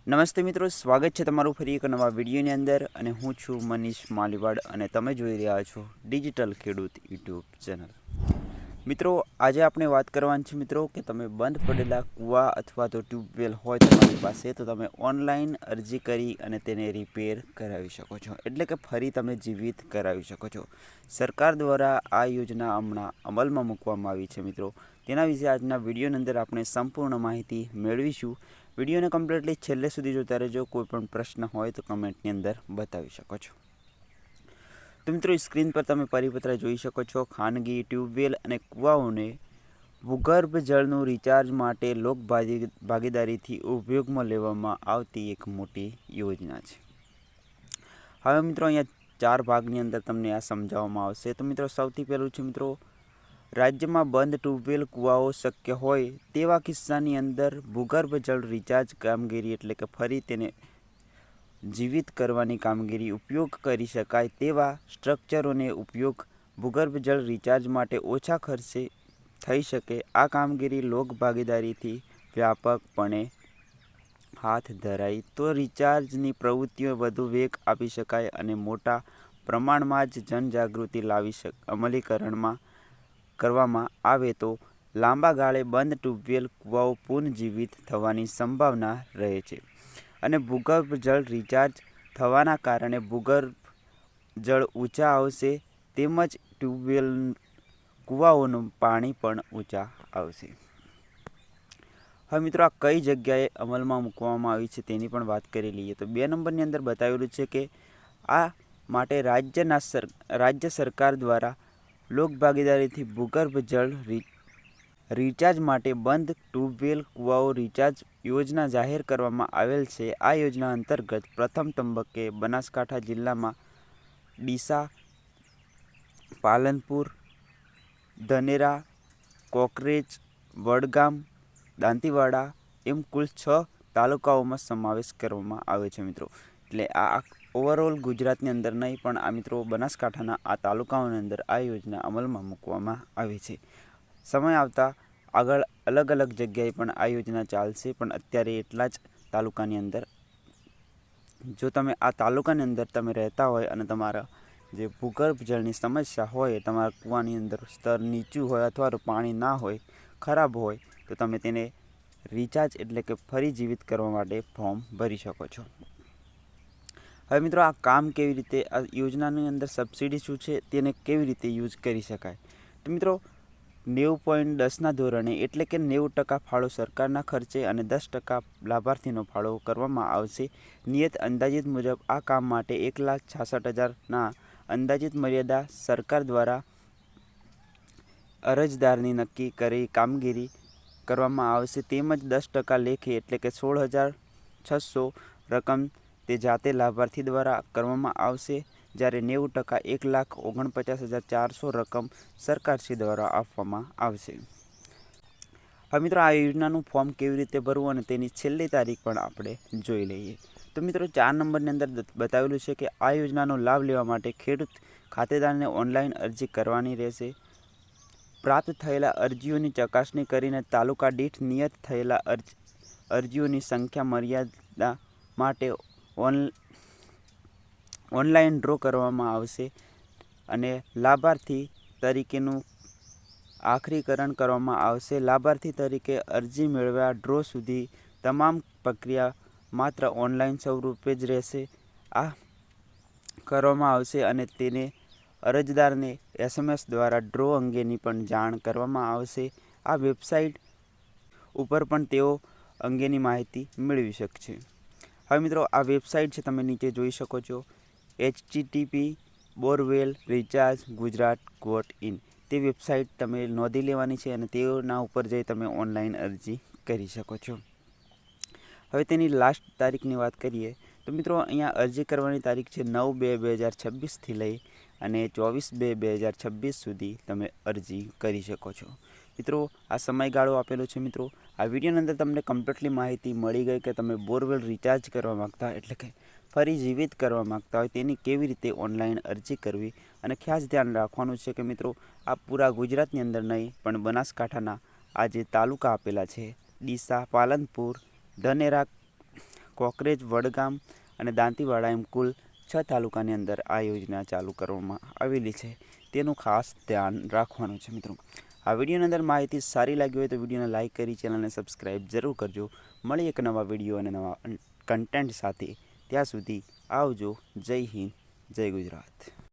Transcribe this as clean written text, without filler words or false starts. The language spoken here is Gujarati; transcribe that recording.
નમસ્તે મિત્રો, સ્વાગત છે તમારું ફરી એક નવા વિડીયોની અંદર અને હું છું મનીષ માલીવાડ અને તમે જોઈ રહ્યા છો ડિજિટલ ખેડૂત યુટ્યુબ ચેનલ. મિત્રો, આજે આપણે વાત કરવાની છે મિત્રો કે તમે બંધ પડેલા કૂવા અથવા તો ટ્યુબવેલ હોય તમારી પાસે તો તમે ઓનલાઈન અરજી કરી અને તેને રિપેર કરાવી શકો છો, એટલે કે ફરી તમે જીવિત કરાવી શકો છો. સરકાર દ્વારા આ યોજના હમણાં અમલમાં મૂકવામાં આવી છે મિત્રો. તેના વિશે આજના વિડીયોની અંદર આપણે સંપૂર્ણ માહિતી મેળવીશું. વિડીયોને કમ્પ્લીટલી છેલ્લે સુધી જોતા રહેજો. કોઈ પણ પ્રશ્ન હોય તો કમેન્ટની અંદર બતાવી શકો છો. તો મિત્રો, સ્ક્રીન પર તમે પરિપત્ર જોઈ શકો છો. ખાનગી ટ્યુબવેલ અને કૂવાઓને ભૂગર્ભ જળનું રિચાર્જ માટે લોક ભાગીદારીથી ઉપયોગમાં લેવામાં આવતી એક મોટી યોજના છે. હવે મિત્રો, અહીંયા 4 ભાગની અંદર તમને આ સમજાવવામાં આવશે. તો મિત્રો, સૌથી પહેલું છે મિત્રો, રાજ્યમાં બંધ ટ્યુબવેલ કૂવાઓ શક્ય હોય તેવા કિસ્સાની અંદર ભૂગર્ભ જળ રિચાર્જ કામગીરી એટલે કે ફરી તેને જીવિત કરવાની કામગીરી ઉપયોગ કરી શકાય તેવા સ્ટ્રક્ચરોને ઉપયોગ ભૂગર્ભ જળ રિચાર્જ માટે ઓછા ખર્ચે થઈ શકે. આ કામગીરી લોક ભાગીદારીથી વ્યાપકપણે હાથ ધરાય તો રિચાર્જની પ્રવૃત્તિઓ વધુ વેગ આપી શકાય અને મોટા પ્રમાણમાં જ જનજાગૃતિ લાવી અમલીકરણમાં કરવામાં આવે તો લાંબા ગાળે બંધ ટ્યુબવેલ કૂવાઓ પુનઃજીવિત થવાની સંભાવના રહે છે અને ભૂગર્ભ જળ રિચાર્જ થવાના કારણે ભૂગર્ભ જળ ઊંચા આવશે તેમજ ટ્યુબવેલ કૂવાઓનું પાણી પણ ઊંચા આવશે. હવે મિત્રો, આ કઈ જગ્યાએ અમલમાં મૂકવામાં આવી છે તેની પણ વાત કરી લઈએ. તો 2 નંબરની અંદર બતાવેલું છે કે આ માટે રાજ્ય સરકાર દ્વારા લોકભાગીદારીથી ભૂગર્ભ જળ રિચાર્જ માટે બંધ ટ્યુબવેલ કૂવાઓ રિચાર્જ યોજના જાહેર કરવામાં આવેલ છે. આ યોજના અંતર્ગત પ્રથમ તબક્કે બનાસકાંઠા જિલ્લામાં ડીસા, પાલનપુર, ધાનેરા, કોકરેજ, વડગામ, દાંતીવાડા એમ કુલ 6 તાલુકાઓમાં સમાવેશ કરવામાં આવે છે મિત્રો. એટલે આ ઓવરઓલ ગુજરાતની અંદર નહીં પણ આ મિત્રો બનાસકાંઠાના આ તાલુકાઓની અંદર આ યોજના અમલમાં મૂકવામાં આવી છે. સમય આવતા આગળ અલગ અલગ જગ્યાએ પણ આ યોજના ચાલશે, પણ અત્યારે એટલા જ તાલુકાની અંદર. જો તમે આ તાલુકાની અંદર તમે રહેતા હોય અને તમારા જે ભૂગર્ભ જળની સમસ્યા હોય, તમારા કૂવાની અંદર સ્તર નીચું હોય અથવા તો પાણી ના હોય, ખરાબ હોય, તો તમે તેને રિચાર્જ એટલે કે ફરી જીવિત કરવા માટે ફોર્મ ભરી શકો છો. હવે મિત્રો, આ કામ કેવી રીતે, આ યોજનાની અંદર સબસિડી શું છે તેને કેવી રીતે યુઝ કરી શકાય. તો મિત્રો, 90.10ના ધોરણે એટલે કે 90% ફાળો સરકારના ખર્ચે અને 10% લાભાર્થીનો ફાળો કરવામાં આવશે. નિયત અંદાજિત મુજબ આ કામ માટે 1,66,000ના અંદાજિત મર્યાદા સરકાર દ્વારા અરજદારની નક્કી કરી કામગીરી કરવામાં આવશે. તેમજ 10% લેખે એટલે કે 16,600 રકમ તે જાતે લાભાર્થી દ્વારા કરવામાં આવશે, જ્યારે 90% 1,49,400 રકમ સરકારશ્રી દ્વારા આપવામાં આવશે. હવે મિત્રો, આ યોજનાનું ફોર્મ કેવી રીતે ભરવું અને તેની છેલ્લી તારીખ પણ આપણે જોઈ લઈએ. તો મિત્રો, 4 નંબરની અંદર બતાવેલું છે કે આ યોજનાનો લાભ લેવા માટે ખેડૂત ખાતેદારને ઓનલાઈન અરજી કરવાની રહેશે. પ્રાપ્ત થયેલા અરજીઓની ચકાસણી કરીને તાલુકા દીઠ નિયત થયેલા અરજીઓની સંખ્યા મર્યાદા માટે ઓનલાઈન ડ્રો કરવામાં આવશે અને લાભાર્થી તરીકેનું આખરીકરણ કરવામાં આવશે. લાભાર્થી તરીકે અરજી મેળવ્યા ડ્રો સુધી તમામ પ્રક્રિયા માત્ર ઓનલાઈન સ્વરૂપે જ રહેશે. આ કરવામાં આવશે અને તેને અરજદારને SMS દ્વારા ડ્રો અંગેની પણ જાણ કરવામાં આવશે. આ વેબસાઇટ ઉપર પણ તેઓ અંગેની માહિતી મેળવી શકશે. હવે મિત્રો, આ વેબસાઇટ છે તમે નીચે જોઈ શકો છો, http://borewellrechargegujarat.in. તે વેબસાઇટ તમે નોંધી લેવાની છે અને તેના ઉપર જઈ તમે ઓનલાઈન અરજી કરી શકો છો. હવે તેની લાસ્ટ તારીખની વાત કરીએ તો મિત્રો, અહીંયા અરજી કરવાની તારીખ છે 9/2/2026થી લઈ અને 24/2/2026 સુધી તમે અરજી કરી શકો છો. મિત્રો, આ સમયગાળો આપેલો છે. મિત્રો, આ વિડીયોની અંદર તમને કમ્પ્લીટલી માહિતી મળી ગઈ કે તમે બોરવેલ રિચાર્જ કરવા માગતા હોય એટલે કે ફરી જીવિત કરવા માગતા હોય તેની કેવી રીતે ઓનલાઈન અરજી કરવી. અને ખાસ ધ્યાન રાખવાનું છે કે મિત્રો, આ પૂરા ગુજરાતની અંદર નહીં પણ બનાસકાંઠાના આ જે તાલુકા આપેલા છે ડીસા, પાલનપુર, ધાનેરા, કોકરેજ, વડગામ અને દાંતીવાડા એમ કુલ 6 તાલુકાની અંદર આ યોજના ચાલુ કરવામાં આવેલી છે. તેનું ખાસ ધ્યાન રાખવાનું છે મિત્રો. આ વિડીયોની અંદર માહિતી સારી લાગી હોય તો વિડીયોને લાઇક કરી ચેનલને સબસ્ક્રાઈબ જરૂર કરજો. મળી એક નવા વિડીયો અને નવા કન્ટેન્ટ સાથે. ત્યાં સુધી આવજો. જય હિન્દ, જય ગુજરાત.